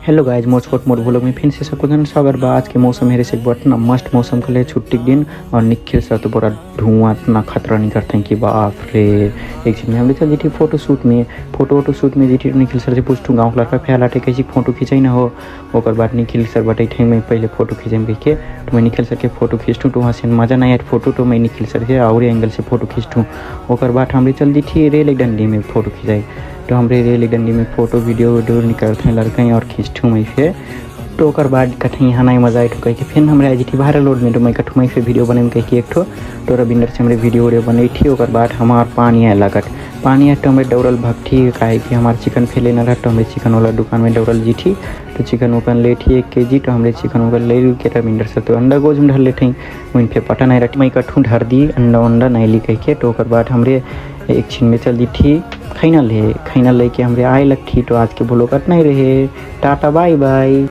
Hello guys मोचकोट मोर vlog में फिर से सबको धन स्वागत बा। आज के मौसम मेरे से बहुत ना मस्त मौसम के लिए छुट्टी के दिन और निखिल सर तो पूरा धुआं इतना खतरा नहीं करते हैं कि बाप रे। एक चीज में हम चल जी फोटो शूट में जी निखिल सर से पूछूँ गाँव लड़का फैलाटे कैसी फोटो खींचाई ना हो। और बाद निखिल सर बटे थे मैं पहले फोटो खींचे कह के तो मैं निखिल सर के फोटो खींचूँ तो वहाँ से मज़ा नहीं आया फोटो तो मैं निखिल सर से और एंगल से फोटो खींचूँ। और बाद हमारे चल दी थी रेल डंडी में फोटो खिंचाई तो हमारे रेल डंडी में फोटो वीडियो निकलते हैं लड़के और खींचूँ मैं फिर तो बाद कठे यहाँ नहीं मजा आए तो कह के फिर हमारे आई थी वायरल रोड में तो मैं कठू मैं फिर वीडियो बने कह के एक तो रविंदर से हमारे वीडियो बनी थी। और बाद हमार पानी आए लागत पानी आए तो हमें दौड़ल भगठी काहे कि हमारे चिकन फैले ना रहा तो हमें चिकन वाला दुकान में दौड़ल जी थी तो चिकन उकन ले थी 1 kg तो हमारे चिकन उकन ले के रविंदर से तो अंडा गोज में ढल लेते वहीं फिर पता नहीं रख मैं कठू ढर दी अंडा नहीं ली कह के तो बाद हमारे एक छीन में चल दी थी खैना ले के हमारे आए लग थी तो आज के बोलो कट नहीं रहे टाटा बाय बाय।